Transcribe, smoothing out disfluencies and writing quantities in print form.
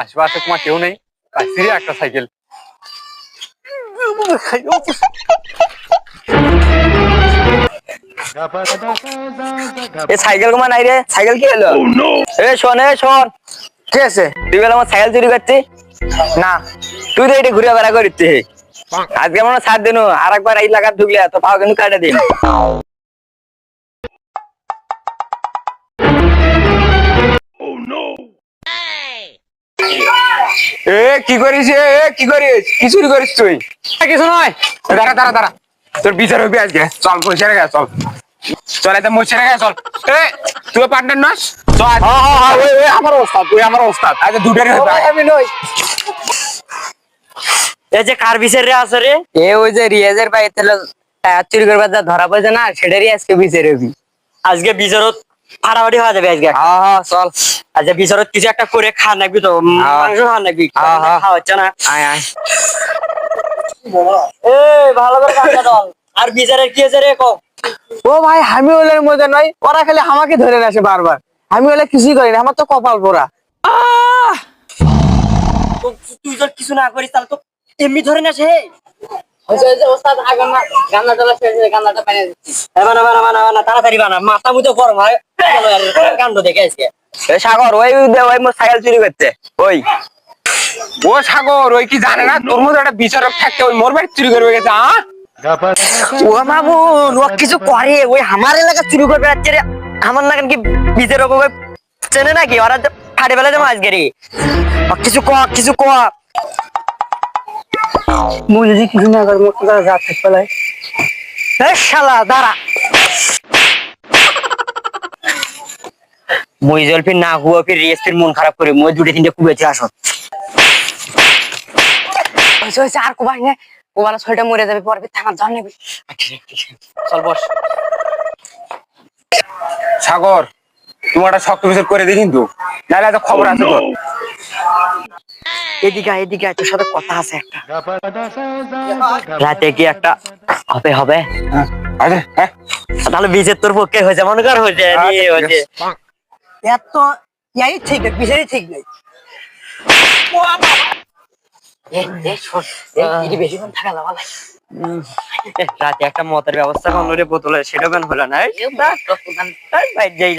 আশেপাশে তোমার কেউ নেই, পাইছি একটা সাইকেল। সাইকেল কমা নাই রে, সাইকেল কি হলো? শোন কি আছে? তুই বলে আমার সাইকেল চুরি করছি না, তুই তো এটা ঘুরে বেড়া করিস। আজকে আমার সাত দিন আর একবার এই লাগার ঢুকলে তো পাও কিন্তু কাটে দিন। কি করিস কি করিস, কি চুরি করিস তুই? কিছু নয়, দাঁড়া দাঁড়া দাঁড়া, তোর বিচার হবি আজকে। চল পয়সা রেখে চল, চল এত মরছে রেখে চল। তুই পার্টনার নস? আমার ওস্তাদ, তুই আমার ওস্তাদ। আচ্ছা দুটারই আমি নই। এই যে কার বিচার রে আছে রে? ওই যে রিয়াজের বাড়িতে টায়ার চুরি করবার যা ধরা পড়েছে না, সেটারই আজকে বিচার হবি। আজকে বিচারত ফাড়াফাড়ি হয়ে যাবে আজকে। চল আচ্ছা, বিচারত কিছু একটা করে খা নাকবি তো, মাংস খা নাকবি, খাওয়া হচ্ছে না। ভালো করে কাজটা দল। আর বিচারের কি আছে রে? ও ভাই, আমি হলে মজা নয়, ওরা খালি আমাকে ধরে আসে বারবার। আমি হলে কিছুই করি না, আমার তো কপাল পোড়া। তুই যদি কিছু না করিস তাহলে তো এমনি ধরে না সে। তাড়াতাড়ি বানা, মাথা মুতো গরম হয় কাণ্ড দেখে আজকে। সাগর ওই সাইকেল চুরি করছে। ও সাগর, ওই কি জানে না তোর মধ্যে একটা বিচারক থাকতে ওই মোর বাড়ি চুরি করবে গেছে? ও মামুন, ও কিছু করে, ওই আমার এলাকা চুরি করবে যাচ্ছে রে। আমার না কি বিজের ওপর চেনে নাকি? ওরা ফাটে ফেলে দেবো আজকে রে। কিছু ক মুই যদি কিছু না করি, মুখ যা থাকতে পারে। শালা দাঁড়া, মই জলফি না হুয়া ফির রেস্টের মন খারাপ করে মই দুটো তিনটে কুবেছে আসো। আর কোবাই না, কোবালা ছয়টা মরে যাবে, পরে থানার জল নেবে। চল বস। সাগর, তুমি একটা শক্ত বিচার করে দিই কিন্তু, নাহলে এত খবর আছে তোর। এদিকে তোর সাথে কথা আছে একটা। রাতে কি একটা হবে? তাহলে বিজের তোর পক্ষে হয়েছে, মনে কর হয়েছে। এত ইয়াই ঠিক নেই, পিছারই ঠিক নেই। বেশিক্ষণ থাকা যাওয়া নাই। রাতে একটা মতের ব্যবস্থা করলো রে বোতলে, সেটা কেন হলো না? ভাই যাই